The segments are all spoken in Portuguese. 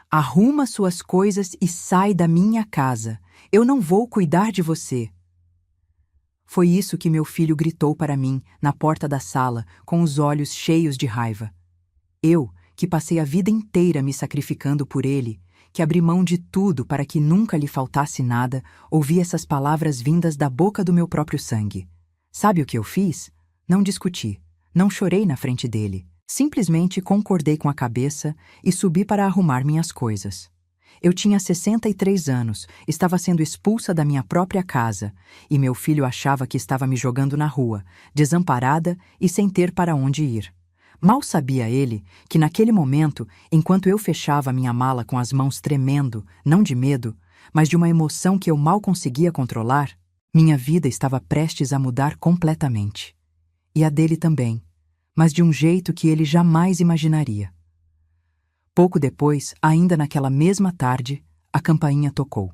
Arruma suas coisas e sai da minha casa. Eu não vou cuidar de você. Foi isso que meu filho gritou para mim, na porta da sala, com os olhos cheios de raiva. Eu, que passei a vida inteira me sacrificando por ele, que abri mão de tudo para que nunca lhe faltasse nada, ouvi essas palavras vindas da boca do meu próprio sangue. Sabe o que eu fiz? Não discuti, não chorei na frente dele. Simplesmente concordei com a cabeça e subi para arrumar minhas coisas. Eu tinha 63 anos, estava sendo expulsa da minha própria casa, e meu filho achava que estava me jogando na rua, desamparada e sem ter para onde ir. Mal sabia ele que naquele momento, enquanto eu fechava minha mala com as mãos tremendo, não de medo, mas de uma emoção que eu mal conseguia controlar, minha vida estava prestes a mudar completamente. E a dele também, mas de um jeito que ele jamais imaginaria. Pouco depois, ainda naquela mesma tarde, a campainha tocou.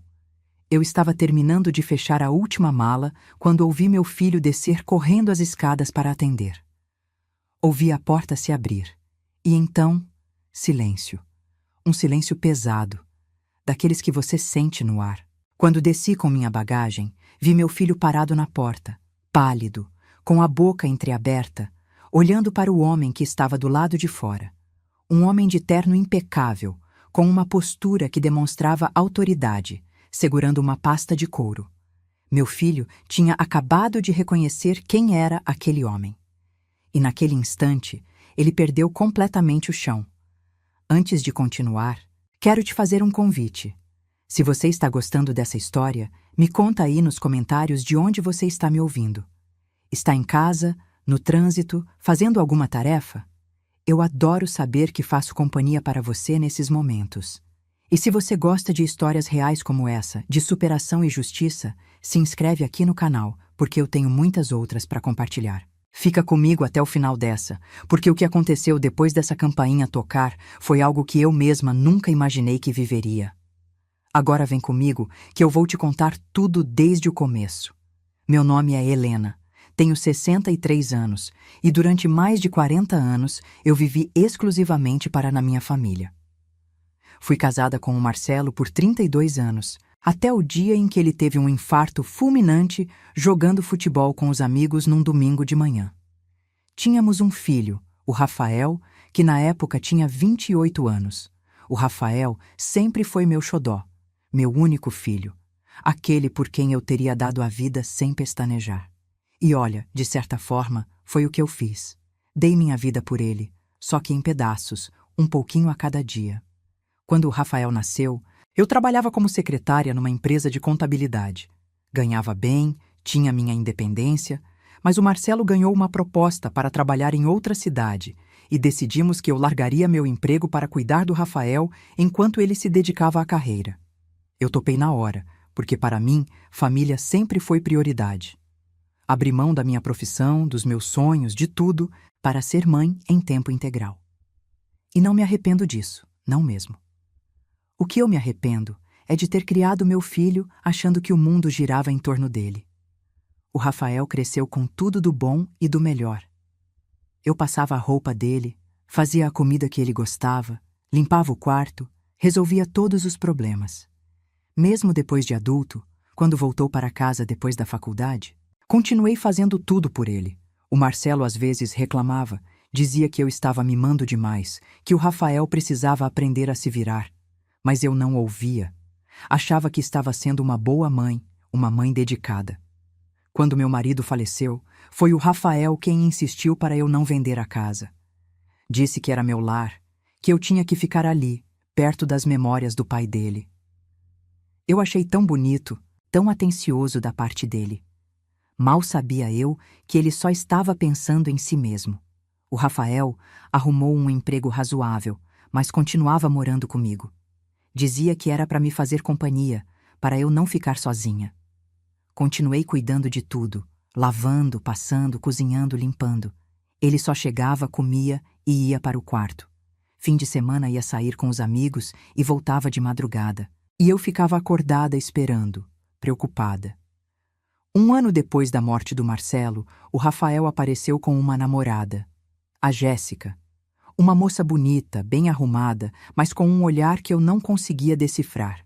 Eu estava terminando de fechar a última mala quando ouvi meu filho descer correndo as escadas para atender. Ouvi a porta se abrir. E então, silêncio. Um silêncio pesado, daqueles que você sente no ar. Quando desci com minha bagagem, vi meu filho parado na porta, pálido, com a boca entreaberta, olhando para o homem que estava do lado de fora. Um homem de terno impecável, com uma postura que demonstrava autoridade, segurando uma pasta de couro. Meu filho tinha acabado de reconhecer quem era aquele homem. E naquele instante, ele perdeu completamente o chão. Antes de continuar, quero te fazer um convite. Se você está gostando dessa história, me conta aí nos comentários de onde você está me ouvindo. Está em casa, no trânsito, fazendo alguma tarefa? Eu adoro saber que faço companhia para você nesses momentos. E se você gosta de histórias reais como essa, de superação e justiça, se inscreve aqui no canal, porque eu tenho muitas outras para compartilhar. Fica comigo até o final dessa, porque o que aconteceu depois dessa campainha tocar foi algo que eu mesma nunca imaginei que viveria. Agora vem comigo, que eu vou te contar tudo desde o começo. Meu nome é Helena. Tenho 63 anos e durante mais de 40 anos eu vivi exclusivamente para na minha família. Fui casada com o Marcelo por 32 anos, até o dia em que ele teve um infarto fulminante jogando futebol com os amigos num domingo de manhã. Tínhamos um filho, o Rafael, que na época tinha 28 anos. O Rafael sempre foi meu xodó, meu único filho, aquele por quem eu teria dado a vida sem pestanejar. E olha, de certa forma, foi o que eu fiz. Dei minha vida por ele, só que em pedaços, um pouquinho a cada dia. Quando o Rafael nasceu, eu trabalhava como secretária numa empresa de contabilidade. Ganhava bem, tinha minha independência, mas o Marcelo ganhou uma proposta para trabalhar em outra cidade e decidimos que eu largaria meu emprego para cuidar do Rafael enquanto ele se dedicava à carreira. Eu topei na hora, porque para mim, família sempre foi prioridade. Abri mão da minha profissão, dos meus sonhos, de tudo, para ser mãe em tempo integral. E não me arrependo disso, não mesmo. O que eu me arrependo é de ter criado meu filho achando que o mundo girava em torno dele. O Rafael cresceu com tudo do bom e do melhor. Eu passava a roupa dele, fazia a comida que ele gostava, limpava o quarto, resolvia todos os problemas. Mesmo depois de adulto, quando voltou para casa depois da faculdade, continuei fazendo tudo por ele. O Marcelo às vezes reclamava, dizia que eu estava mimando demais, que o Rafael precisava aprender a se virar. Mas eu não ouvia. Achava que estava sendo uma boa mãe, uma mãe dedicada. Quando meu marido faleceu, foi o Rafael quem insistiu para eu não vender a casa. Disse que era meu lar, que eu tinha que ficar ali, perto das memórias do pai dele. Eu achei tão bonito, tão atencioso da parte dele. Mal sabia eu que ele só estava pensando em si mesmo. O Rafael arrumou um emprego razoável, mas continuava morando comigo. Dizia que era para me fazer companhia, para eu não ficar sozinha. Continuei cuidando de tudo, lavando, passando, cozinhando, limpando. Ele só chegava, comia e ia para o quarto. Fim de semana ia sair com os amigos e voltava de madrugada. E eu ficava acordada esperando, preocupada. Um ano depois da morte do Marcelo, o Rafael apareceu com uma namorada, a Jéssica. Uma moça bonita, bem arrumada, mas com um olhar que eu não conseguia decifrar.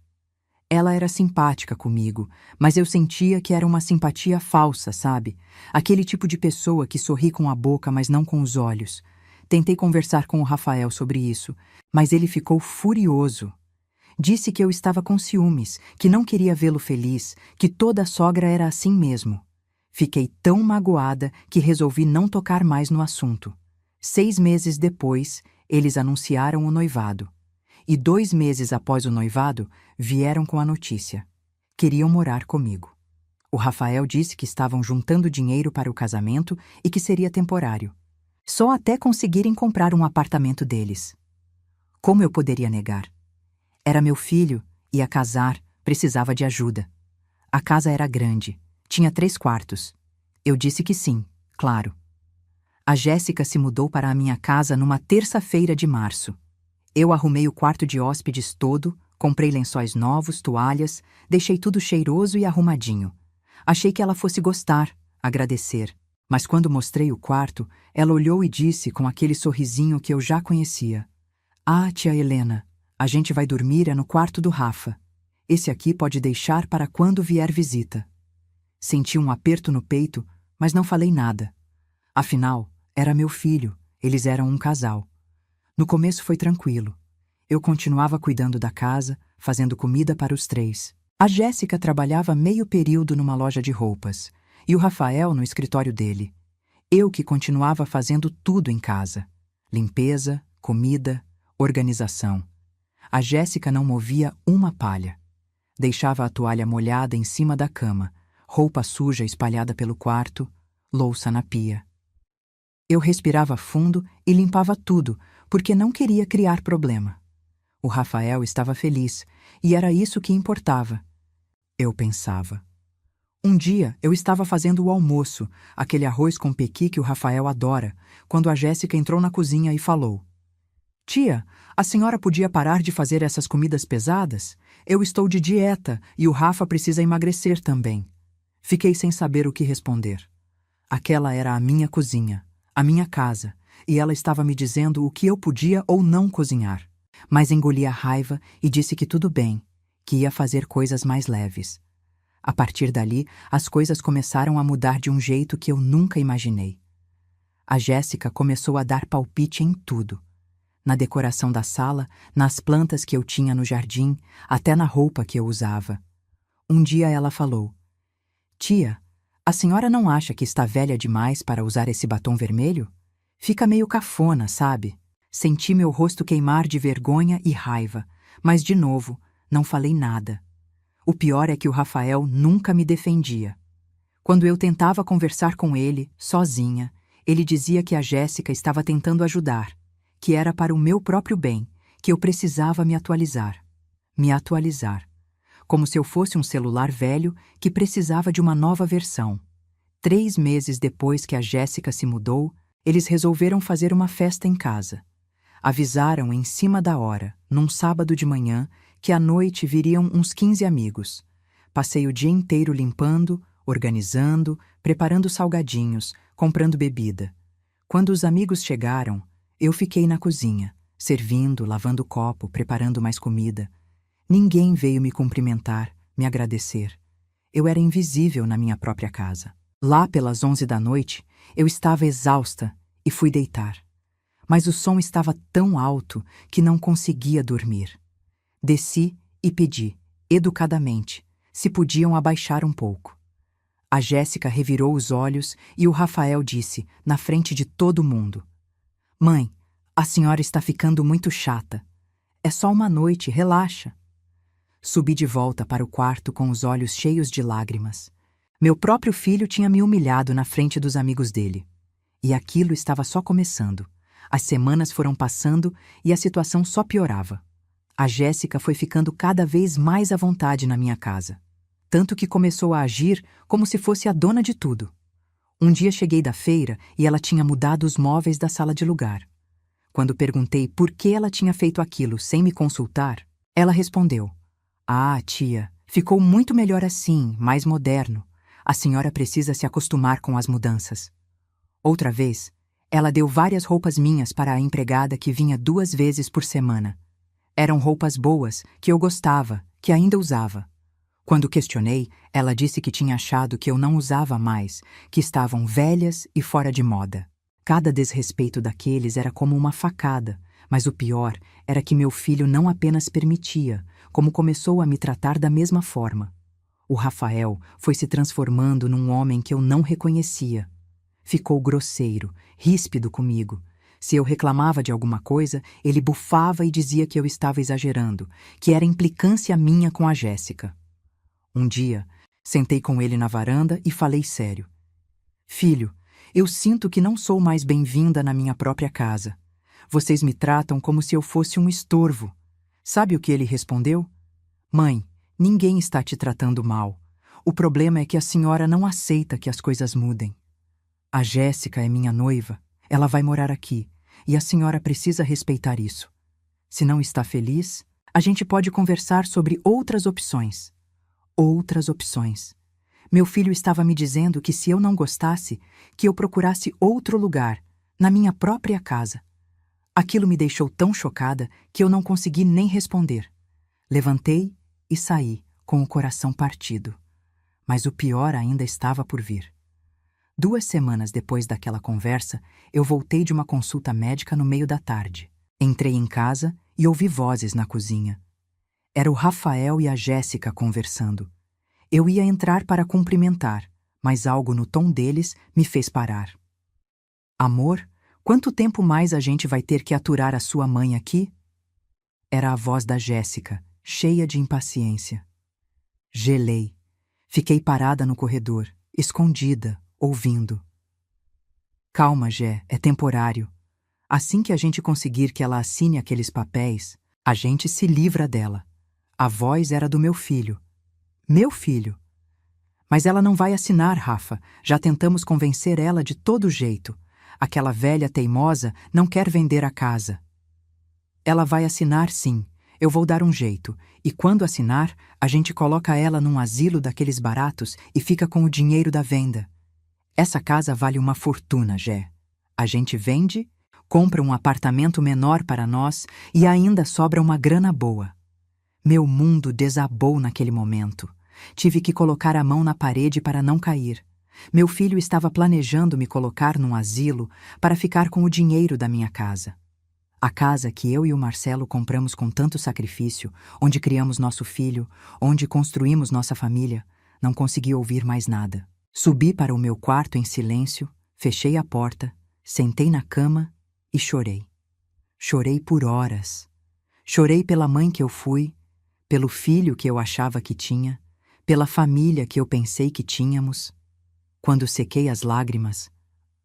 Ela era simpática comigo, mas eu sentia que era uma simpatia falsa, sabe? Aquele tipo de pessoa que sorri com a boca, mas não com os olhos. Tentei conversar com o Rafael sobre isso, mas ele ficou furioso. Disse que eu estava com ciúmes, que não queria vê-lo feliz, que toda sogra era assim mesmo. Fiquei tão magoada que resolvi não tocar mais no assunto. 6 meses depois, eles anunciaram o noivado. E 2 meses após o noivado, vieram com a notícia. Queriam morar comigo. O Rafael disse que estavam juntando dinheiro para o casamento e que seria temporário. Só até conseguirem comprar um apartamento deles. Como eu poderia negar? Era meu filho, ia casar, precisava de ajuda. A casa era grande, tinha 3 quartos. Eu disse que sim, claro. A Jéssica se mudou para a minha casa numa terça-feira de março. Eu arrumei o quarto de hóspedes todo, comprei lençóis novos, toalhas, deixei tudo cheiroso e arrumadinho. Achei que ela fosse gostar, agradecer. Mas quando mostrei o quarto, ela olhou e disse com aquele sorrisinho que eu já conhecia: "Ah, tia Helena, a gente vai dormir no quarto do Rafa. Esse aqui pode deixar para quando vier visita." Senti um aperto no peito, mas não falei nada. Afinal, era meu filho, eles eram um casal. No começo foi tranquilo. Eu continuava cuidando da casa, fazendo comida para os 3. A Jéssica trabalhava meio período numa loja de roupas, e o Rafael no escritório dele. Eu que continuava fazendo tudo em casa. Limpeza, comida, organização. A Jéssica não movia uma palha. Deixava a toalha molhada em cima da cama, roupa suja espalhada pelo quarto, louça na pia. Eu respirava fundo e limpava tudo, porque não queria criar problema. O Rafael estava feliz, e era isso que importava. Eu pensava. Um dia eu estava fazendo o almoço, aquele arroz com pequi que o Rafael adora, quando a Jéssica entrou na cozinha e falou: "Tia, a senhora podia parar de fazer essas comidas pesadas? Eu estou de dieta e o Rafa precisa emagrecer também." Fiquei sem saber o que responder. Aquela era a minha cozinha, a minha casa, e ela estava me dizendo o que eu podia ou não cozinhar. Mas engoli a raiva e disse que tudo bem, que ia fazer coisas mais leves. A partir dali, as coisas começaram a mudar de um jeito que eu nunca imaginei. A Jéssica começou a dar palpite em tudo. Na decoração da sala, nas plantas que eu tinha no jardim, até na roupa que eu usava. Um dia ela falou: "Tia, a senhora não acha que está velha demais para usar esse batom vermelho? Fica meio cafona, sabe?" Senti meu rosto queimar de vergonha e raiva, mas, de novo, não falei nada. O pior é que o Rafael nunca me defendia. Quando eu tentava conversar com ele, sozinha, ele dizia que a Jéssica estava tentando ajudar, que era para o meu próprio bem, que eu precisava me atualizar. Me atualizar. Como se eu fosse um celular velho que precisava de uma nova versão. 3 meses depois que a Jéssica se mudou, eles resolveram fazer uma festa em casa. Avisaram em cima da hora, num sábado de manhã, que à noite viriam uns 15 amigos. Passei o dia inteiro limpando, organizando, preparando salgadinhos, comprando bebida. Quando os amigos chegaram, eu fiquei na cozinha, servindo, lavando o copo, preparando mais comida. Ninguém veio me cumprimentar, me agradecer. Eu era invisível na minha própria casa. Lá pelas 11 da noite, eu estava exausta e fui deitar. Mas o som estava tão alto que não conseguia dormir. Desci e pedi, educadamente, se podiam abaixar um pouco. A Jéssica revirou os olhos e o Rafael disse, na frente de todo mundo: "Mãe, a senhora está ficando muito chata. É só uma noite, relaxa." Subi de volta para o quarto com os olhos cheios de lágrimas. Meu próprio filho tinha me humilhado na frente dos amigos dele. E aquilo estava só começando. As semanas foram passando e a situação só piorava. A Jéssica foi ficando cada vez mais à vontade na minha casa. Tanto que começou a agir como se fosse a dona de tudo. Um dia cheguei da feira e ela tinha mudado os móveis da sala de lugar. Quando perguntei por que ela tinha feito aquilo sem me consultar, ela respondeu: "Ah, tia, ficou muito melhor assim, mais moderno. A senhora precisa se acostumar com as mudanças." Outra vez, Ela deu várias roupas minhas para a empregada que vinha 2 vezes por semana. Eram roupas boas, que eu gostava, que ainda usava. Quando questionei, ela disse que tinha achado que eu não usava mais, que estavam velhas e fora de moda. Cada desrespeito daqueles era como uma facada, mas o pior era que meu filho não apenas permitia, como começou a me tratar da mesma forma. O Rafael foi se transformando num homem que eu não reconhecia. Ficou grosseiro, ríspido comigo. Se eu reclamava de alguma coisa, ele bufava e dizia que eu estava exagerando, que era implicância minha com a Jéssica. Um dia, sentei com ele na varanda e falei sério. Filho, eu sinto que não sou mais bem-vinda na minha própria casa. Vocês me tratam como se eu fosse um estorvo. Sabe o que ele respondeu? Mãe, ninguém está te tratando mal. O problema é que a senhora não aceita que as coisas mudem. A Jéssica é minha noiva. Ela vai morar aqui, e a senhora precisa respeitar isso. Se não está feliz, a gente pode conversar sobre outras opções. Outras opções. Meu filho estava me dizendo que se eu não gostasse, que eu procurasse outro lugar, na minha própria casa. Aquilo me deixou tão chocada que eu não consegui nem responder. Levantei e saí, com o coração partido. Mas o pior ainda estava por vir. 2 semanas depois daquela conversa, eu voltei de uma consulta médica no meio da tarde. Entrei em casa e ouvi vozes na cozinha. Era o Rafael e a Jéssica conversando. Eu ia entrar para cumprimentar, mas algo no tom deles me fez parar. Amor, quanto tempo mais a gente vai ter que aturar a sua mãe aqui? Era a voz da Jéssica, cheia de impaciência. Gelei. Fiquei parada no corredor, escondida, ouvindo. Calma, Jé, é temporário. Assim que a gente conseguir que ela assine aqueles papéis, a gente se livra dela. A voz era do meu filho. Meu filho. Mas ela não vai assinar, Rafa. Já tentamos convencer ela de todo jeito. Aquela velha teimosa não quer vender a casa. Ela vai assinar, sim. Eu vou dar um jeito. E quando assinar, a gente coloca ela num asilo daqueles baratos e fica com o dinheiro da venda. Essa casa vale uma fortuna, Jé. A gente vende, compra um apartamento menor para nós e ainda sobra uma grana boa. Meu mundo desabou naquele momento. Tive que colocar a mão na parede para não cair. Meu filho estava planejando me colocar num asilo para ficar com o dinheiro da minha casa. A casa que eu e o Marcelo compramos com tanto sacrifício, onde criamos nosso filho, onde construímos nossa família, não consegui ouvir mais nada. Subi para o meu quarto em silêncio, fechei a porta, sentei na cama e chorei. Chorei por horas. Chorei pela mãe que eu fui, pelo filho que eu achava que tinha, pela família que eu pensei que tínhamos. Quando sequei as lágrimas,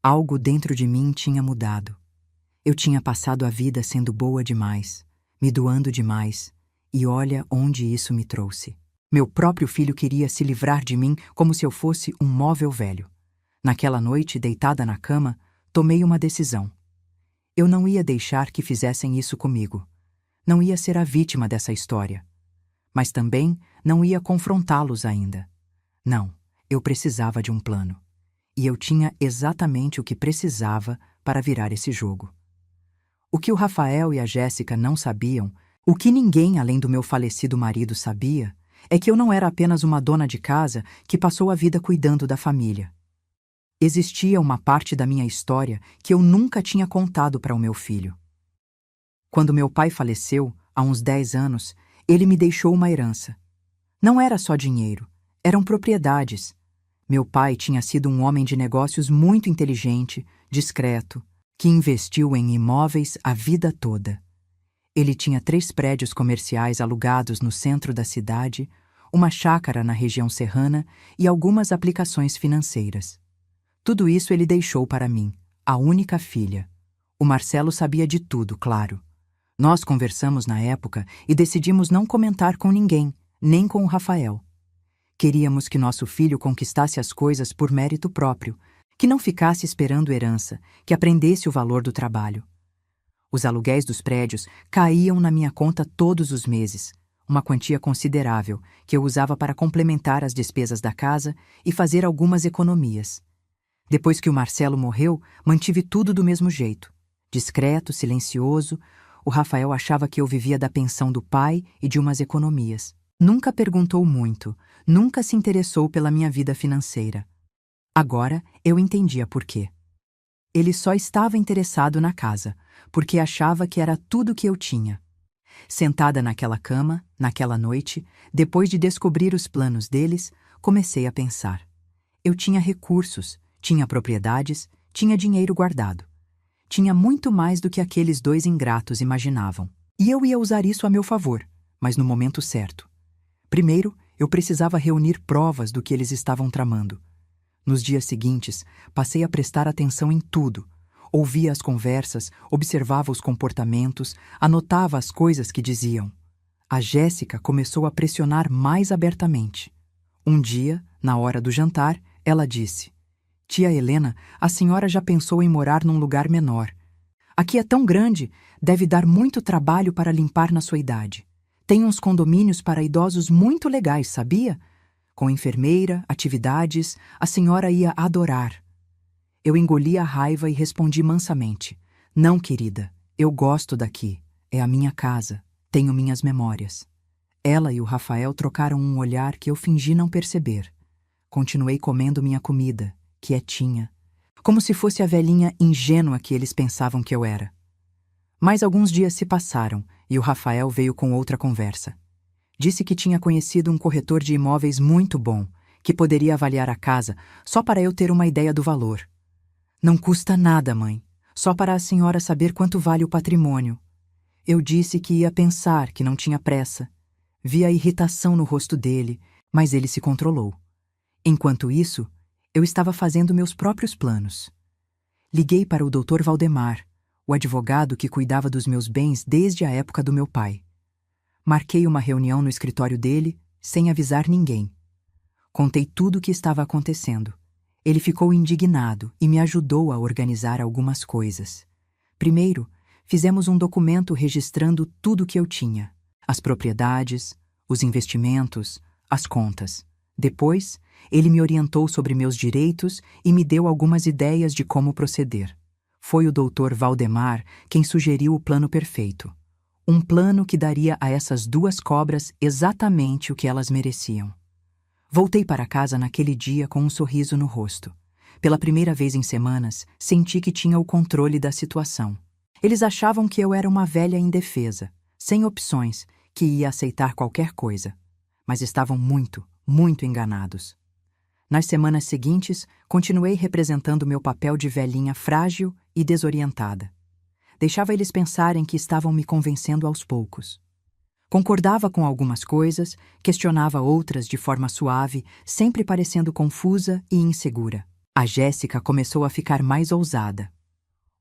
algo dentro de mim tinha mudado. Eu tinha passado a vida sendo boa demais, me doando demais, e olha onde isso me trouxe. Meu próprio filho queria se livrar de mim como se eu fosse um móvel velho. Naquela noite, deitada na cama, tomei uma decisão. Eu não ia deixar que fizessem isso comigo. Não ia ser a vítima dessa história. Mas também não ia confrontá-los ainda. Não, eu precisava de um plano. E eu tinha exatamente o que precisava para virar esse jogo. O que o Rafael e a Jéssica não sabiam, o que ninguém além do meu falecido marido sabia, é que eu não era apenas uma dona de casa que passou a vida cuidando da família. Existia uma parte da minha história que eu nunca tinha contado para o meu filho. Quando meu pai faleceu, há uns 10 anos, ele me deixou uma herança. Não era só dinheiro, eram propriedades. Meu pai tinha sido um homem de negócios muito inteligente, discreto, que investiu em imóveis a vida toda. Ele tinha 3 prédios comerciais alugados no centro da cidade, uma chácara na região serrana e algumas aplicações financeiras. Tudo isso ele deixou para mim, a única filha. O Marcelo sabia de tudo, claro. Nós conversamos na época e decidimos não comentar com ninguém, nem com o Rafael. Queríamos que nosso filho conquistasse as coisas por mérito próprio, que não ficasse esperando herança, que aprendesse o valor do trabalho. Os aluguéis dos prédios caíam na minha conta todos os meses, uma quantia considerável que eu usava para complementar as despesas da casa e fazer algumas economias. Depois que o Marcelo morreu, mantive tudo do mesmo jeito. Discreto, silencioso, o Rafael achava que eu vivia da pensão do pai e de umas economias. Nunca perguntou muito, nunca se interessou pela minha vida financeira. Agora eu entendia por quê. Ele só estava interessado na casa, porque achava que era tudo que eu tinha. Sentada naquela cama, naquela noite, depois de descobrir os planos deles, comecei a pensar. Eu tinha recursos, tinha propriedades, tinha dinheiro guardado. Tinha muito mais do que aqueles dois ingratos imaginavam. E eu ia usar isso a meu favor, mas no momento certo. Primeiro, eu precisava reunir provas do que eles estavam tramando. Nos dias seguintes, passei a prestar atenção em tudo. Ouvia as conversas, observava os comportamentos, anotava as coisas que diziam. A Jéssica começou a pressionar mais abertamente. Um dia, na hora do jantar, ela disse: "Tia Helena, a senhora já pensou em morar num lugar menor. Aqui é tão grande, deve dar muito trabalho para limpar na sua idade. Tem uns condomínios para idosos muito legais, sabia? Com enfermeira, atividades, a senhora ia adorar." Eu engoli a raiva e respondi mansamente: "Não, querida, eu gosto daqui. É a minha casa. Tenho minhas memórias." Ela e o Rafael trocaram um olhar que eu fingi não perceber. Continuei comendo minha comida, quietinha, como se fosse a velhinha ingênua que eles pensavam que eu era. Mais alguns dias se passaram e o Rafael veio com outra conversa. Disse que tinha conhecido um corretor de imóveis muito bom, que poderia avaliar a casa só para eu ter uma ideia do valor. "Não custa nada, mãe, só para a senhora saber quanto vale o patrimônio." Eu disse que ia pensar, que não tinha pressa. Vi a irritação no rosto dele, mas ele se controlou. Enquanto isso, eu estava fazendo meus próprios planos. Liguei para o Dr. Valdemar, o advogado que cuidava dos meus bens desde a época do meu pai. Marquei uma reunião no escritório dele, sem avisar ninguém. Contei tudo o que estava acontecendo. Ele ficou indignado e me ajudou a organizar algumas coisas. Primeiro, fizemos um documento registrando tudo o que eu tinha: as propriedades, os investimentos, as contas. Depois, ele me orientou sobre meus direitos e me deu algumas ideias de como proceder. Foi o Dr. Valdemar quem sugeriu o plano perfeito. Um plano que daria a essas duas cobras exatamente o que elas mereciam. Voltei para casa naquele dia com um sorriso no rosto. Pela primeira vez em semanas, senti que tinha o controle da situação. Eles achavam que eu era uma velha indefesa, sem opções, que ia aceitar qualquer coisa. Mas estavam muito, muito enganados. Nas semanas seguintes, continuei representando meu papel de velhinha frágil e desorientada. Deixava eles pensarem que estavam me convencendo aos poucos. Concordava com algumas coisas, questionava outras de forma suave, sempre parecendo confusa e insegura. A Jéssica começou a ficar mais ousada.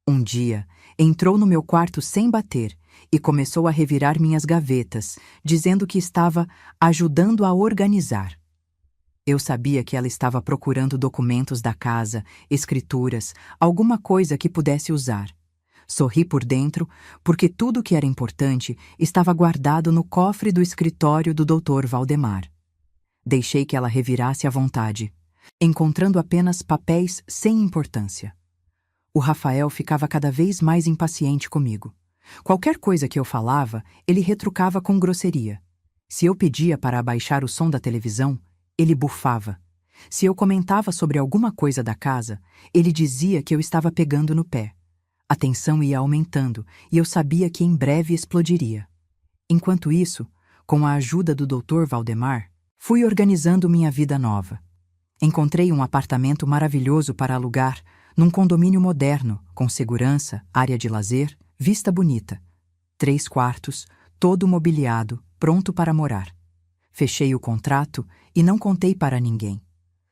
Um dia, entrou no meu quarto sem bater e começou a revirar minhas gavetas, dizendo que estava ajudando a organizar. Eu sabia que ela estava procurando documentos da casa, escrituras, alguma coisa que pudesse usar. Sorri por dentro, porque tudo o que era importante estava guardado no cofre do escritório do Dr. Valdemar. Deixei que ela revirasse à vontade, encontrando apenas papéis sem importância. O Rafael ficava cada vez mais impaciente comigo. Qualquer coisa que eu falava, ele retrucava com grosseria. Se eu pedia para abaixar o som da televisão, ele bufava. Se eu comentava sobre alguma coisa da casa, ele dizia que eu estava pegando no pé. A tensão ia aumentando e eu sabia que em breve explodiria. Enquanto isso, com a ajuda do Dr. Valdemar, fui organizando minha vida nova. Encontrei um apartamento maravilhoso para alugar, num condomínio moderno, com segurança, área de lazer, vista bonita. 3 quartos, todo mobiliado, pronto para morar. Fechei o contrato e não contei para ninguém.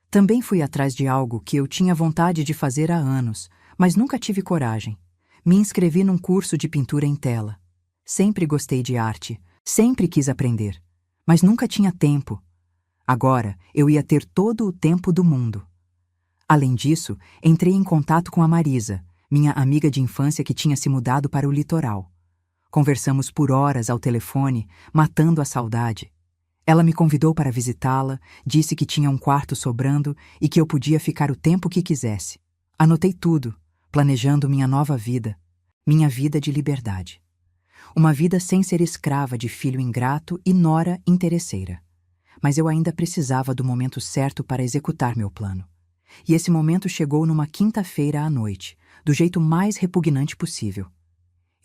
Também fui atrás de algo que eu tinha vontade de fazer há anos, mas nunca tive coragem. Me inscrevi num curso de pintura em tela. Sempre gostei de arte, sempre quis aprender, mas nunca tinha tempo. Agora eu ia ter todo o tempo do mundo. Além disso, entrei em contato com a Marisa, minha amiga de infância que tinha se mudado para o litoral. Conversamos por horas ao telefone, matando a saudade. Ela me convidou para visitá-la, disse que tinha um quarto sobrando e que eu podia ficar o tempo que quisesse. Anotei tudo, planejando minha nova vida, minha vida de liberdade. Uma vida sem ser escrava de filho ingrato e nora interesseira. Mas eu ainda precisava do momento certo para executar meu plano. E esse momento chegou numa quinta-feira à noite, do jeito mais repugnante possível.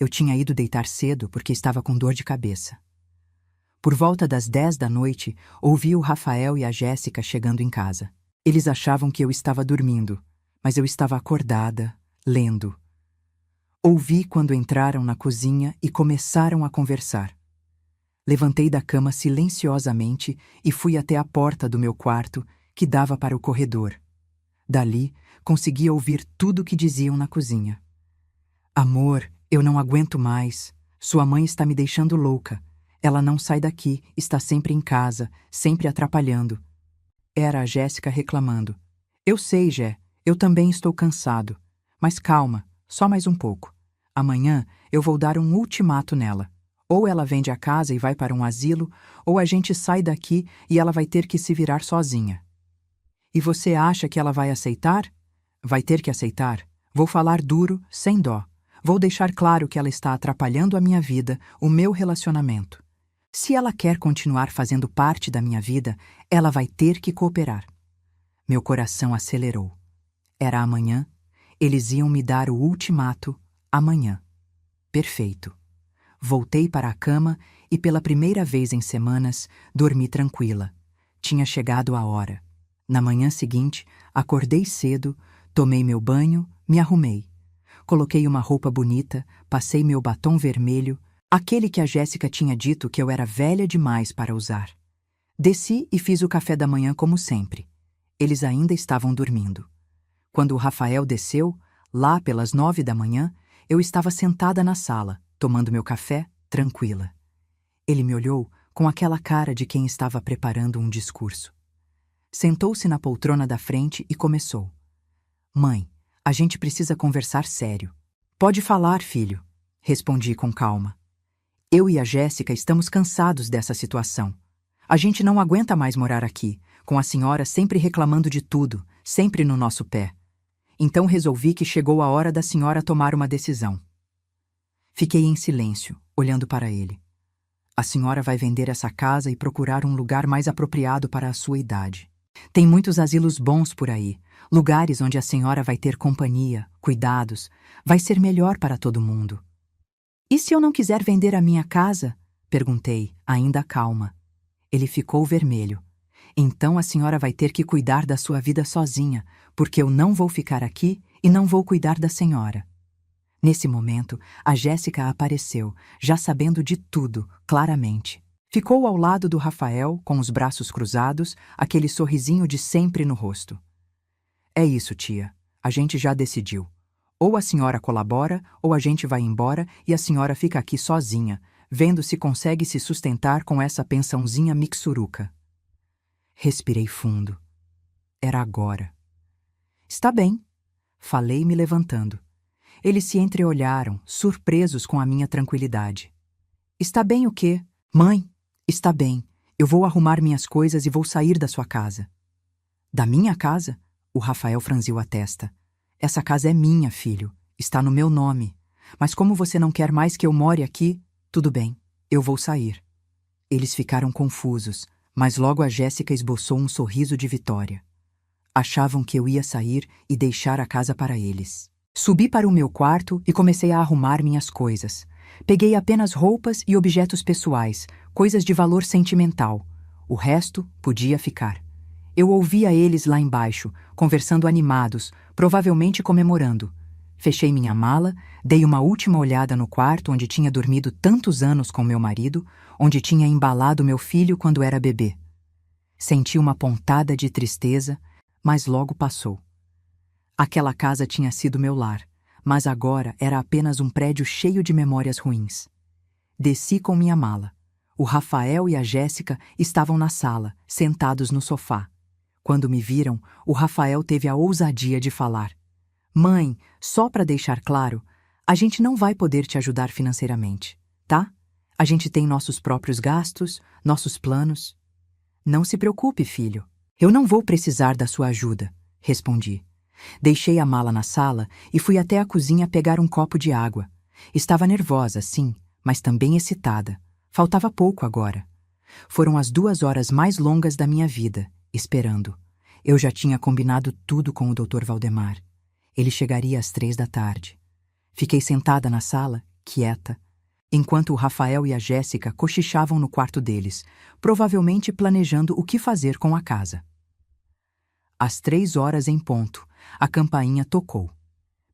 Eu tinha ido deitar cedo porque estava com dor de cabeça. Por volta das 10 da noite, ouvi o Rafael e a Jéssica chegando em casa. Eles achavam que eu estava dormindo, mas eu estava acordada, lendo. Ouvi quando entraram na cozinha e começaram a conversar. Levantei da cama silenciosamente e fui até a porta do meu quarto, que dava para o corredor. Dali, consegui ouvir tudo o que diziam na cozinha. Amor, eu não aguento mais. Sua mãe está me deixando louca. Ela não sai daqui, está sempre em casa, sempre atrapalhando. Era a Jéssica reclamando. Eu sei, Jé, eu também estou cansado. Mas calma, só mais um pouco. Amanhã eu vou dar um ultimato nela. Ou ela vende a casa e vai para um asilo, ou a gente sai daqui e ela vai ter que se virar sozinha. E você acha que ela vai aceitar? Vai ter que aceitar. Vou falar duro, sem dó. Vou deixar claro que ela está atrapalhando a minha vida, o meu relacionamento. Se ela quer continuar fazendo parte da minha vida, ela vai ter que cooperar. Meu coração acelerou. Era amanhã. Eles iam me dar o ultimato amanhã. Perfeito. Voltei para a cama e, pela primeira vez em semanas, dormi tranquila. Tinha chegado a hora. Na manhã seguinte, acordei cedo, tomei meu banho, me arrumei. Coloquei uma roupa bonita, passei meu batom vermelho, aquele que a Jéssica tinha dito que eu era velha demais para usar. Desci e fiz o café da manhã como sempre. Eles ainda estavam dormindo. Quando o Rafael desceu, lá pelas 9 da manhã, eu estava sentada na sala, tomando meu café, tranquila. Ele me olhou com aquela cara de quem estava preparando um discurso. Sentou-se na poltrona da frente e começou. Mãe, a gente precisa conversar sério. Pode falar, filho, respondi com calma. Eu e a Jéssica estamos cansados dessa situação. A gente não aguenta mais morar aqui, com a senhora sempre reclamando de tudo, sempre no nosso pé. Então resolvi que chegou a hora da senhora tomar uma decisão. Fiquei em silêncio, olhando para ele. A senhora vai vender essa casa e procurar um lugar mais apropriado para a sua idade. Tem muitos asilos bons por aí, lugares onde a senhora vai ter companhia, cuidados, vai ser melhor para todo mundo. E se eu não quiser vender a minha casa? Perguntei, ainda calma. Ele ficou vermelho. Então a senhora vai ter que cuidar da sua vida sozinha, porque eu não vou ficar aqui e não vou cuidar da senhora. Nesse momento, a Jéssica apareceu, já sabendo de tudo, claramente. Ficou ao lado do Rafael, com os braços cruzados, aquele sorrisinho de sempre no rosto. É isso, tia. A gente já decidiu. Ou a senhora colabora, ou a gente vai embora e a senhora fica aqui sozinha, vendo se consegue se sustentar com essa pensãozinha mixuruca. Respirei fundo. Era agora. Está bem, falei me levantando. Eles se entreolharam, surpresos com a minha tranquilidade. Está bem o quê? Mãe, está bem. Eu vou arrumar minhas coisas e vou sair da sua casa. Da minha casa? O Rafael franziu a testa. Essa casa é minha, filho. Está no meu nome. Mas como você não quer mais que eu more aqui, tudo bem, eu vou sair. Eles ficaram confusos, mas logo a Jéssica esboçou um sorriso de vitória. Achavam que eu ia sair e deixar a casa para eles. Subi para o meu quarto e comecei a arrumar minhas coisas. Peguei apenas roupas e objetos pessoais, coisas de valor sentimental. O resto podia ficar. Eu ouvia eles lá embaixo, conversando animados, provavelmente comemorando. Fechei minha mala, dei uma última olhada no quarto onde tinha dormido tantos anos com meu marido, onde tinha embalado meu filho quando era bebê. Senti uma pontada de tristeza, mas logo passou. Aquela casa tinha sido meu lar, mas agora era apenas um prédio cheio de memórias ruins. Desci com minha mala. O Rafael e a Jéssica estavam na sala, sentados no sofá. Quando me viram, o Rafael teve a ousadia de falar: Mãe, só para deixar claro, a gente não vai poder te ajudar financeiramente, tá? A gente tem nossos próprios gastos, nossos planos. Não se preocupe, filho. Eu não vou precisar da sua ajuda, respondi. Deixei a mala na sala e fui até a cozinha pegar um copo de água. Estava nervosa, sim, mas também excitada. Faltava pouco agora. Foram as 2 horas mais longas da minha vida, esperando. Eu já tinha combinado tudo com o Dr. Valdemar. Ele chegaria às 3 da tarde. Fiquei sentada na sala, quieta, enquanto o Rafael e a Jéssica cochichavam no quarto deles, provavelmente planejando o que fazer com a casa. Às 3 horas em ponto, a campainha tocou.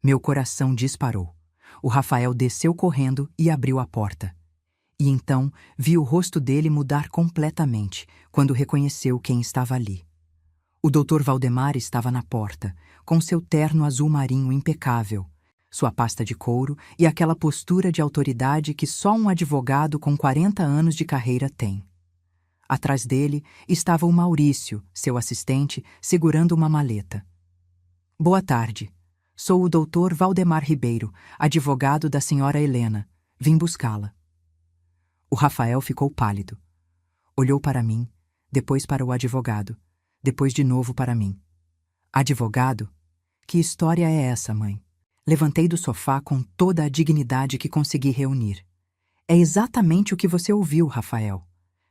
Meu coração disparou. O Rafael desceu correndo e abriu a porta. E então vi o rosto dele mudar completamente quando reconheceu quem estava ali. O Dr. Valdemar estava na porta, com seu terno azul marinho impecável, sua pasta de couro e aquela postura de autoridade que só um advogado com 40 anos de carreira tem. Atrás dele estava o Maurício, seu assistente, segurando uma maleta. Boa tarde. Sou o Dr. Valdemar Ribeiro, advogado da senhora Helena. Vim buscá-la. O Rafael ficou pálido. Olhou para mim, depois para o advogado, depois de novo para mim. Advogado? Que história é essa, mãe? Levantei do sofá com toda a dignidade que consegui reunir. É exatamente o que você ouviu, Rafael.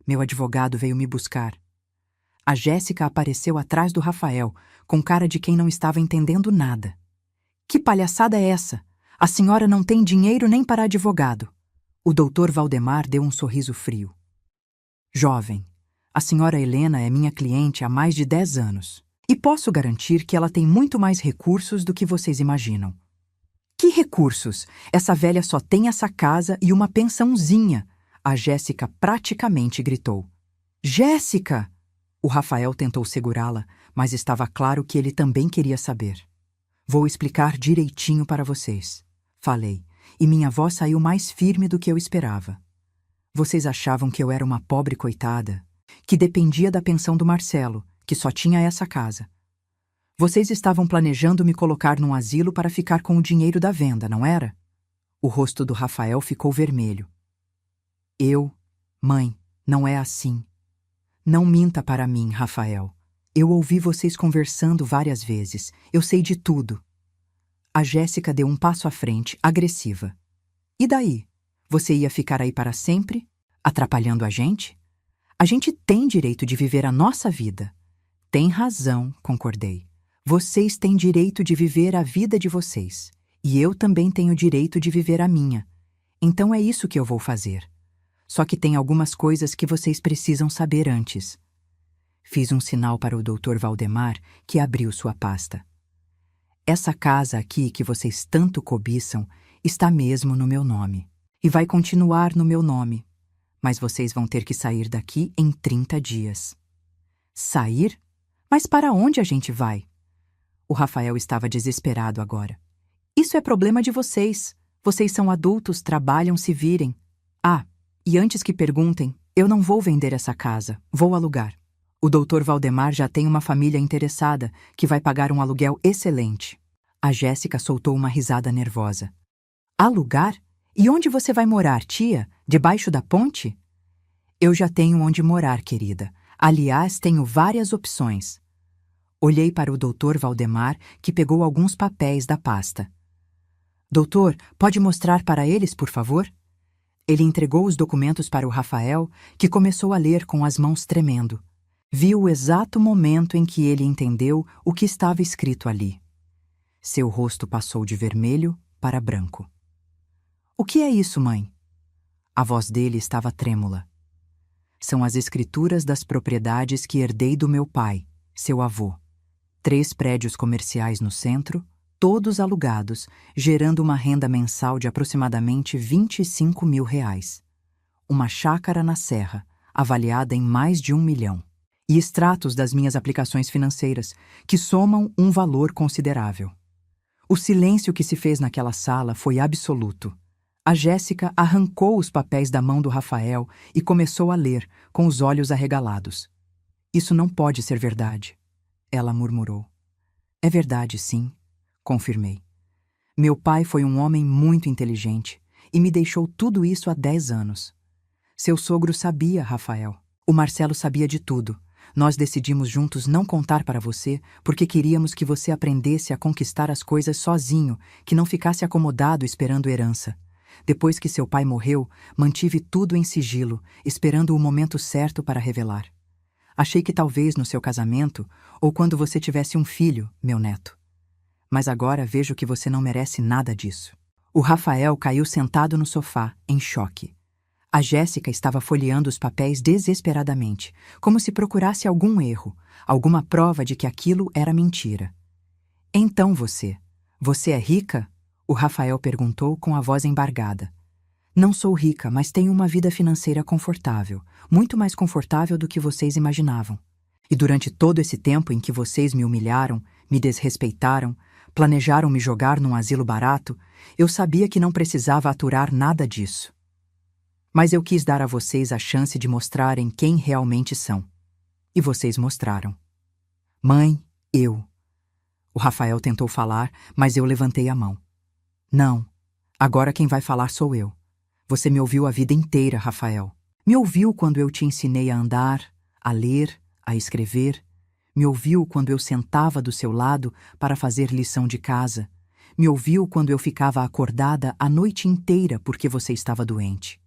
Meu advogado veio me buscar. A Jéssica apareceu atrás do Rafael, com cara de quem não estava entendendo nada. Que palhaçada é essa? A senhora não tem dinheiro nem para advogado. O Dr. Valdemar deu um sorriso frio. Jovem, a senhora Helena é minha cliente há mais de 10 anos. E posso garantir que ela tem muito mais recursos do que vocês imaginam. Que recursos? Essa velha só tem essa casa e uma pensãozinha. A Jéssica praticamente gritou. Jéssica! O Rafael tentou segurá-la, mas estava claro que ele também queria saber. Vou explicar direitinho para vocês. Falei, e minha voz saiu mais firme do que eu esperava. Vocês achavam que eu era uma pobre coitada, que dependia da pensão do Marcelo, que só tinha essa casa. Vocês estavam planejando me colocar num asilo para ficar com o dinheiro da venda, não era? O rosto do Rafael ficou vermelho. Mãe, não é assim. Não minta para mim, Rafael. Eu ouvi vocês conversando várias vezes. Eu sei de tudo. A Jéssica deu um passo à frente, agressiva. E daí? Você ia ficar aí para sempre, atrapalhando a gente? A gente tem direito de viver a nossa vida. Tem razão, concordei. Vocês têm direito de viver a vida de vocês. E eu também tenho direito de viver a minha. Então é isso que eu vou fazer. Só que tem algumas coisas que vocês precisam saber antes. Fiz um sinal para o Dr. Valdemar, que abriu sua pasta. Essa casa aqui que vocês tanto cobiçam está mesmo no meu nome. E vai continuar no meu nome. Mas vocês vão ter que sair daqui em 30 dias. Sair? Mas para onde a gente vai? O Rafael estava desesperado agora. Isso é problema de vocês. Vocês são adultos, trabalham, se virem. Ah, e antes que perguntem, eu não vou vender essa casa, vou alugar. O Dr. Valdemar já tem uma família interessada que vai pagar um aluguel excelente. A Jéssica soltou uma risada nervosa. Alugar? E onde você vai morar, tia? Debaixo da ponte? Eu já tenho onde morar, querida. Aliás, tenho várias opções. Olhei para o Dr. Valdemar, que pegou alguns papéis da pasta. Doutor, pode mostrar para eles, por favor? Ele entregou os documentos para o Rafael, que começou a ler com as mãos tremendo. Vi o exato momento em que ele entendeu o que estava escrito ali. Seu rosto passou de vermelho para branco. O que é isso, mãe? A voz dele estava trêmula. São as escrituras das propriedades que herdei do meu pai, seu avô. 3 prédios comerciais no centro, todos alugados, gerando uma renda mensal de aproximadamente R$ 25 mil. Uma chácara na serra, avaliada em mais de R$ 1 milhão. E extratos das minhas aplicações financeiras, que somam um valor considerável. O silêncio que se fez naquela sala foi absoluto. A Jéssica arrancou os papéis da mão do Rafael e começou a ler, com os olhos arregalados. Isso não pode ser verdade, ela murmurou. É verdade, sim, confirmei. Meu pai foi um homem muito inteligente e me deixou tudo isso há 10 anos. Seu sogro sabia, Rafael. O Marcelo sabia de tudo, Nós decidimos juntos não contar para você porque queríamos que você aprendesse a conquistar as coisas sozinho, que não ficasse acomodado esperando herança. Depois que seu pai morreu, mantive tudo em sigilo, esperando o momento certo para revelar. Achei que talvez no seu casamento, ou quando você tivesse um filho, meu neto. Mas agora vejo que você não merece nada disso. O Rafael caiu sentado no sofá, em choque. A Jéssica estava folheando os papéis desesperadamente, como se procurasse algum erro, alguma prova de que aquilo era mentira. Então você é rica? O Rafael perguntou com a voz embargada. Não sou rica, mas tenho uma vida financeira confortável, muito mais confortável do que vocês imaginavam. E durante todo esse tempo em que vocês me humilharam, me desrespeitaram, planejaram me jogar num asilo barato, eu sabia que não precisava aturar nada disso. Mas eu quis dar a vocês a chance de mostrarem quem realmente são. E vocês mostraram. Mãe, eu. O Rafael tentou falar, mas eu levantei a mão. Não, agora quem vai falar sou eu. Você me ouviu a vida inteira, Rafael. Me ouviu quando eu te ensinei a andar, a ler, a escrever. Me ouviu quando eu sentava do seu lado para fazer lição de casa. Me ouviu quando eu ficava acordada a noite inteira porque você estava doente.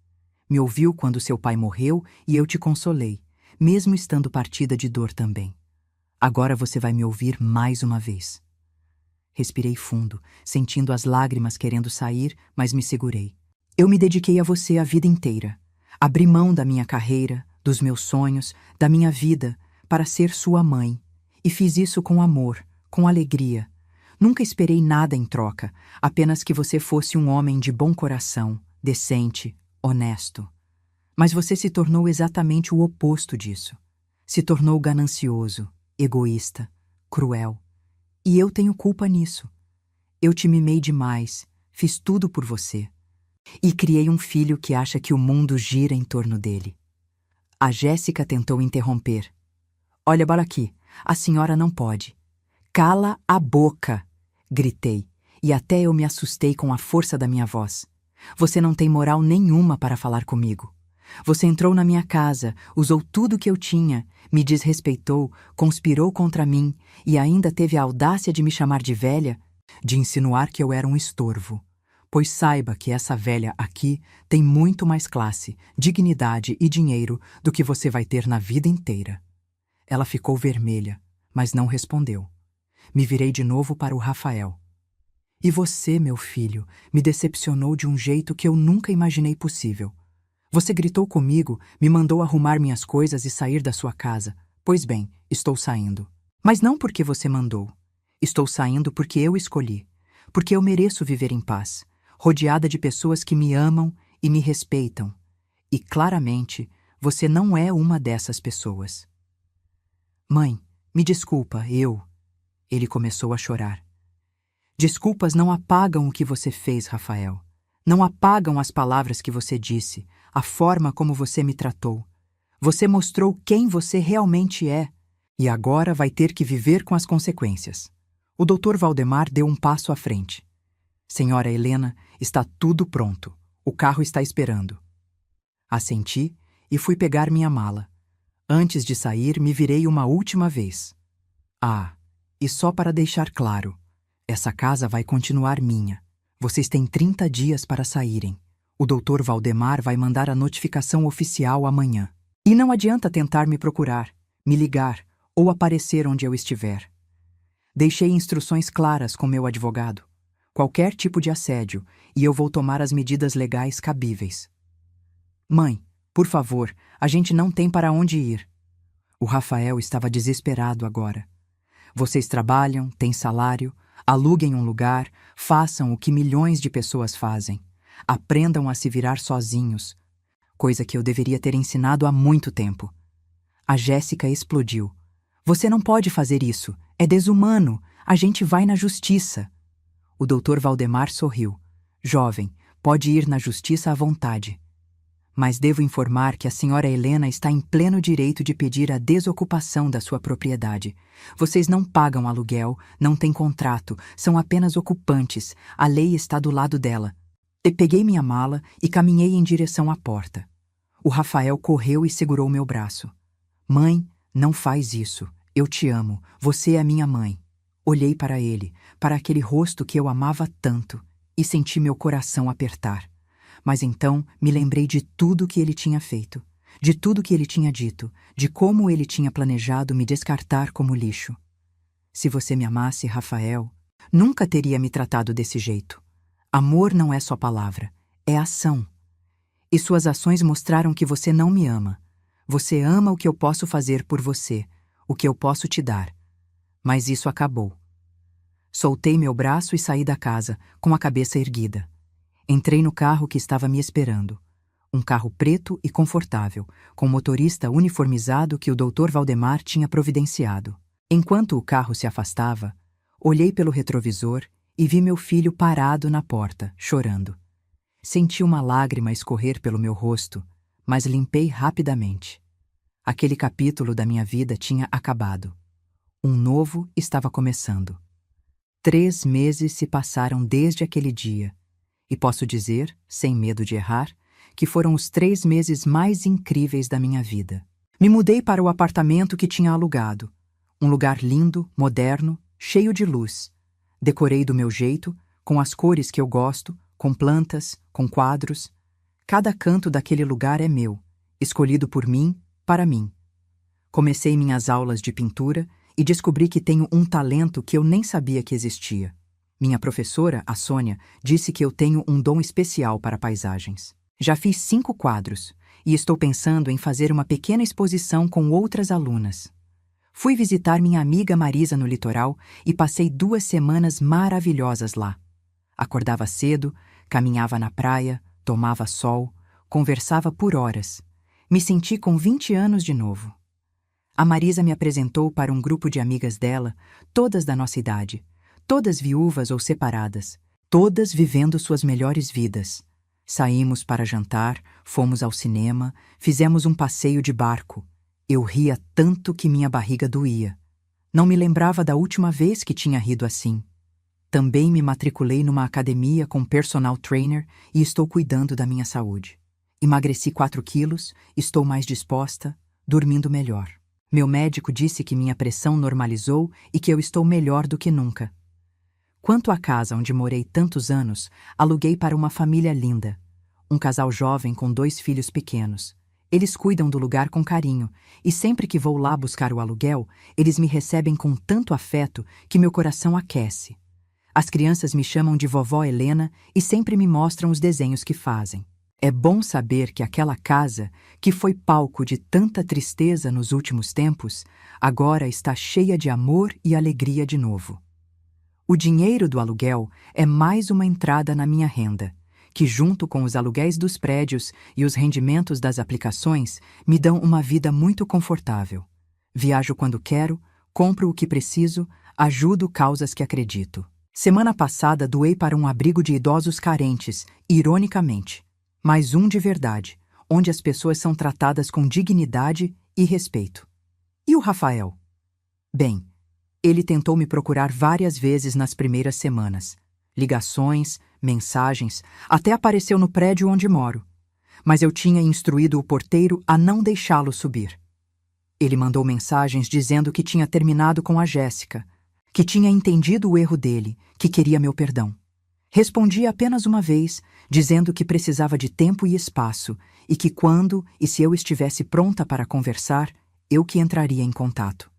Me ouviu quando seu pai morreu e eu te consolei, mesmo estando partida de dor também. Agora você vai me ouvir mais uma vez. Respirei fundo, sentindo as lágrimas querendo sair, mas me segurei. Eu me dediquei a você a vida inteira. Abri mão da minha carreira, dos meus sonhos, da minha vida, para ser sua mãe. E fiz isso com amor, com alegria. Nunca esperei nada em troca, apenas que você fosse um homem de bom coração, decente, honesto. Mas você se tornou exatamente o oposto disso. Se tornou ganancioso, egoísta, cruel. E eu tenho culpa nisso. Eu te mimei demais, fiz tudo por você. E criei um filho que acha que o mundo gira em torno dele. A Jéssica tentou interromper. Olha para aqui, a senhora não pode. Cala a boca! Gritei, e até eu me assustei com a força da minha voz. Você não tem moral nenhuma para falar comigo. Você entrou na minha casa, usou tudo que eu tinha, me desrespeitou, conspirou contra mim e ainda teve a audácia de me chamar de velha, de insinuar que eu era um estorvo. Pois saiba que essa velha aqui tem muito mais classe, dignidade e dinheiro do que você vai ter na vida inteira. Ela ficou vermelha, mas não respondeu. Me virei de novo para o Rafael. E você, meu filho, me decepcionou de um jeito que eu nunca imaginei possível. Você gritou comigo, me mandou arrumar minhas coisas e sair da sua casa. Pois bem, estou saindo. Mas não porque você mandou. Estou saindo porque eu escolhi. Porque eu mereço viver em paz, rodeada de pessoas que me amam e me respeitam. E claramente, você não é uma dessas pessoas. Mãe, me desculpa, Ele começou a chorar. Desculpas não apagam o que você fez, Rafael. Não apagam as palavras que você disse, a forma como você me tratou. Você mostrou quem você realmente é, e agora vai ter que viver com as consequências. O Dr. Valdemar deu um passo à frente. Senhora Helena, está tudo pronto. O carro está esperando. Assenti e fui pegar minha mala. Antes de sair, me virei uma última vez. Ah, e só para deixar claro, essa casa vai continuar minha. Vocês têm 30 dias para saírem. O Dr. Valdemar vai mandar a notificação oficial amanhã. E não adianta tentar me procurar, me ligar ou aparecer onde eu estiver. Deixei instruções claras com meu advogado. Qualquer tipo de assédio, e eu vou tomar as medidas legais cabíveis. Mãe, por favor, a gente não tem para onde ir. O Rafael estava desesperado agora. Vocês trabalham, têm salário, aluguem um lugar, façam o que milhões de pessoas fazem. Aprendam a se virar sozinhos, coisa que eu deveria ter ensinado há muito tempo. A Jéssica explodiu. Você não pode fazer isso, é desumano, a gente vai na justiça. O Dr. Valdemar sorriu. Jovem, pode ir na justiça à vontade. Mas devo informar que a senhora Helena está em pleno direito de pedir a desocupação da sua propriedade. Vocês não pagam aluguel, não têm contrato, são apenas ocupantes. A lei está do lado dela. Peguei minha mala e caminhei em direção à porta. O Rafael correu e segurou meu braço. Mãe, Não faz isso. Eu te amo. Você é minha mãe. Olhei para ele, para aquele rosto que eu amava tanto, e senti meu coração apertar. Mas então me lembrei de tudo que ele tinha feito, de tudo que ele tinha dito, de como ele tinha planejado me descartar como lixo. Se você me amasse, Rafael, nunca teria me tratado desse jeito. Amor não é só palavra, é ação. E suas ações mostraram que você não me ama. Você ama o que eu posso fazer por você, o que eu posso te dar. Mas isso acabou. Soltei meu braço e saí da casa, com a cabeça erguida. Entrei no carro que estava me esperando. Um carro preto e confortável, com motorista uniformizado que o Dr. Valdemar tinha providenciado. Enquanto o carro se afastava, olhei pelo retrovisor e vi meu filho parado na porta, chorando. Senti uma lágrima escorrer pelo meu rosto, mas limpei rapidamente. Aquele capítulo da minha vida tinha acabado. Um novo estava começando. 3 meses se passaram desde aquele dia, e posso dizer, sem medo de errar, que foram os 3 meses mais incríveis da minha vida. Me mudei para o apartamento que tinha alugado. Um lugar lindo, moderno, cheio de luz. Decorei do meu jeito, com as cores que eu gosto, com plantas, com quadros. Cada canto daquele lugar é meu, escolhido por mim, para mim. Comecei minhas aulas de pintura e descobri que tenho um talento que eu nem sabia que existia. Minha professora, a Sônia, disse que eu tenho um dom especial para paisagens. Já fiz 5 quadros e estou pensando em fazer uma pequena exposição com outras alunas. Fui visitar minha amiga Marisa no litoral e passei 2 semanas maravilhosas lá. Acordava cedo, caminhava na praia, tomava sol, conversava por horas. Me senti com 20 anos de novo. A Marisa me apresentou para um grupo de amigas dela, todas da nossa idade, todas viúvas ou separadas, todas vivendo suas melhores vidas. Saímos para jantar, fomos ao cinema, fizemos um passeio de barco. Eu ria tanto que minha barriga doía. Não me lembrava da última vez que tinha rido assim. Também me matriculei numa academia com personal trainer e estou cuidando da minha saúde. Emagreci 4 quilos, estou mais disposta, dormindo melhor. Meu médico disse que minha pressão normalizou e que eu estou melhor do que nunca. Quanto à casa onde morei tantos anos, aluguei para uma família linda. Um casal jovem com 2 filhos pequenos. Eles cuidam do lugar com carinho, e sempre que vou lá buscar o aluguel, eles me recebem com tanto afeto que meu coração aquece. As crianças me chamam de vovó Helena e sempre me mostram os desenhos que fazem. É bom saber que aquela casa, que foi palco de tanta tristeza nos últimos tempos, agora está cheia de amor e alegria de novo. O dinheiro do aluguel é mais uma entrada na minha renda, que junto com os aluguéis dos prédios e os rendimentos das aplicações me dão uma vida muito confortável. Viajo quando quero, compro o que preciso, ajudo causas que acredito. Semana passada doei para um abrigo de idosos carentes, ironicamente. Mas um de verdade, onde as pessoas são tratadas com dignidade e respeito. E o Rafael? Bem, ele tentou me procurar várias vezes nas primeiras semanas. Ligações, mensagens, até apareceu no prédio onde moro. Mas eu tinha instruído o porteiro a não deixá-lo subir. Ele mandou mensagens dizendo que tinha terminado com a Jéssica, que tinha entendido o erro dele, que queria meu perdão. Respondi apenas uma vez, dizendo que precisava de tempo e espaço, e que quando e se eu estivesse pronta para conversar, eu que entraria em contato.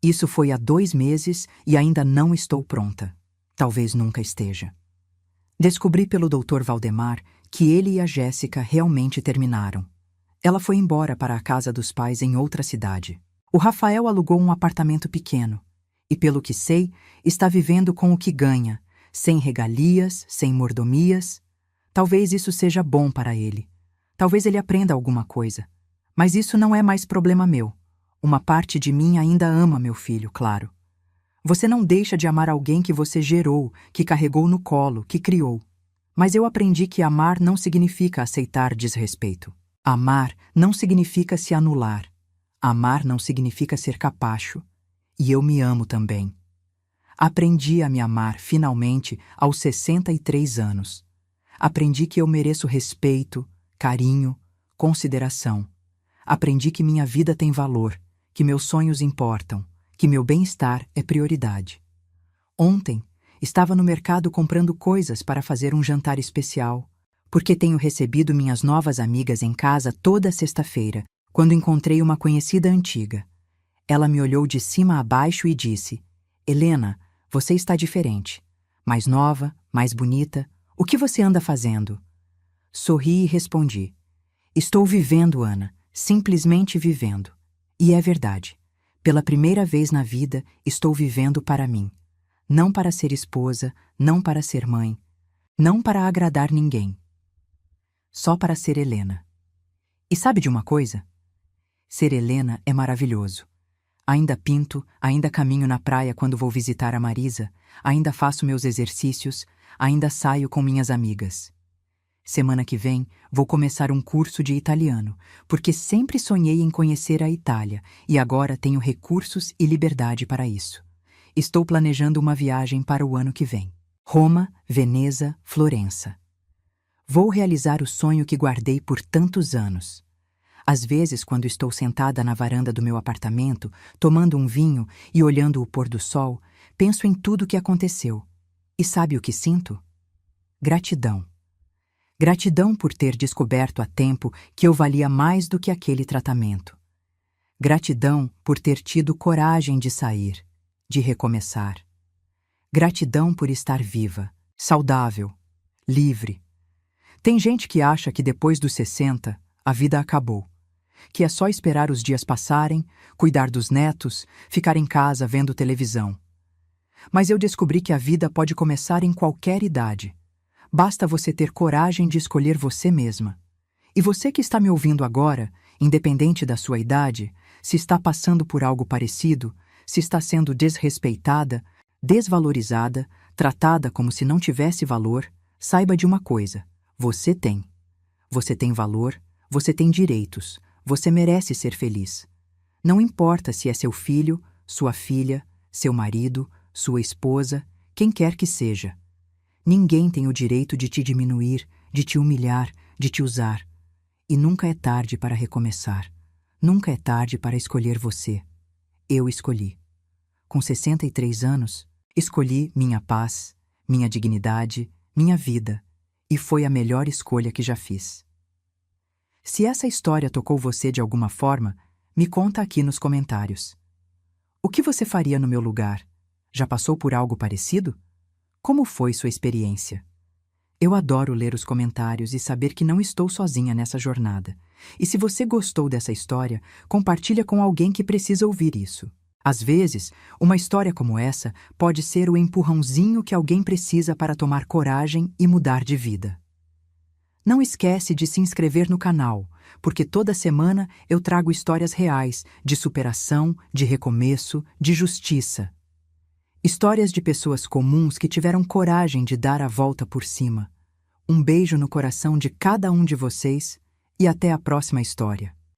Isso foi há 2 meses e ainda não estou pronta. Talvez nunca esteja. Descobri pelo Dr. Valdemar que ele e a Jéssica realmente terminaram. Ela foi embora para a casa dos pais em outra cidade. O Rafael alugou um apartamento pequeno e, pelo que sei, está vivendo com o que ganha, sem regalias, sem mordomias. Talvez isso seja bom para ele. Talvez ele aprenda alguma coisa. Mas isso não é mais problema meu. Uma parte de mim ainda ama meu filho, claro. Você não deixa de amar alguém que você gerou, que carregou no colo, que criou. Mas eu aprendi que amar não significa aceitar desrespeito. Amar não significa se anular. Amar não significa ser capacho. E eu me amo também. Aprendi a me amar, finalmente, aos 63 anos. Aprendi que eu mereço respeito, carinho, consideração. Aprendi que minha vida tem valor, que meus sonhos importam, que meu bem-estar é prioridade. Ontem, estava no mercado comprando coisas para fazer um jantar especial, porque tenho recebido minhas novas amigas em casa toda sexta-feira, quando encontrei uma conhecida antiga. Ela me olhou de cima a baixo e disse: Helena, você está diferente. Mais nova, mais bonita. O que você anda fazendo? Sorri e respondi: Estou vivendo, Ana, simplesmente vivendo. E é verdade. Pela primeira vez na vida, estou vivendo para mim. Não para ser esposa, não para ser mãe, não para agradar ninguém. Só para ser Helena. E sabe de uma coisa? Ser Helena é maravilhoso. Ainda pinto, ainda caminho na praia quando vou visitar a Marisa, ainda faço meus exercícios, ainda saio com minhas amigas. Semana que vem, vou começar um curso de italiano, porque sempre sonhei em conhecer a Itália e agora tenho recursos e liberdade para isso. Estou planejando uma viagem para o ano que vem. Roma, Veneza, Florença. Vou realizar o sonho que guardei por tantos anos. Às vezes, quando estou sentada na varanda do meu apartamento, tomando um vinho e olhando o pôr do sol, penso em tudo o que aconteceu. E sabe o que sinto? Gratidão. Gratidão por ter descoberto a tempo que eu valia mais do que aquele tratamento. Gratidão por ter tido coragem de sair, de recomeçar. Gratidão por estar viva, saudável, livre. Tem gente que acha que depois dos 60, a vida acabou, que é só esperar os dias passarem, cuidar dos netos, ficar em casa vendo televisão. Mas eu descobri que a vida pode começar em qualquer idade. Basta você ter coragem de escolher você mesma. E você que está me ouvindo agora, independente da sua idade, se está passando por algo parecido, se está sendo desrespeitada, desvalorizada, tratada como se não tivesse valor, saiba de uma coisa: você tem. Você tem valor, você tem direitos, você merece ser feliz. Não importa se é seu filho, sua filha, seu marido, sua esposa, quem quer que seja. Ninguém tem o direito de te diminuir, de te humilhar, de te usar. E nunca é tarde para recomeçar. Nunca é tarde para escolher você. Eu escolhi. Com 63 anos, escolhi minha paz, minha dignidade, minha vida. E foi a melhor escolha que já fiz. Se essa história tocou você de alguma forma, me conta aqui nos comentários. O que você faria no meu lugar? Já passou por algo parecido? Como foi sua experiência? Eu adoro ler os comentários e saber que não estou sozinha nessa jornada. E se você gostou dessa história, compartilha com alguém que precisa ouvir isso. Às vezes, uma história como essa pode ser o empurrãozinho que alguém precisa para tomar coragem e mudar de vida. Não esquece de se inscrever no canal, porque toda semana eu trago histórias reais de superação, de recomeço, de justiça. Histórias de pessoas comuns que tiveram coragem de dar a volta por cima. Um beijo no coração de cada um de vocês e até a próxima história.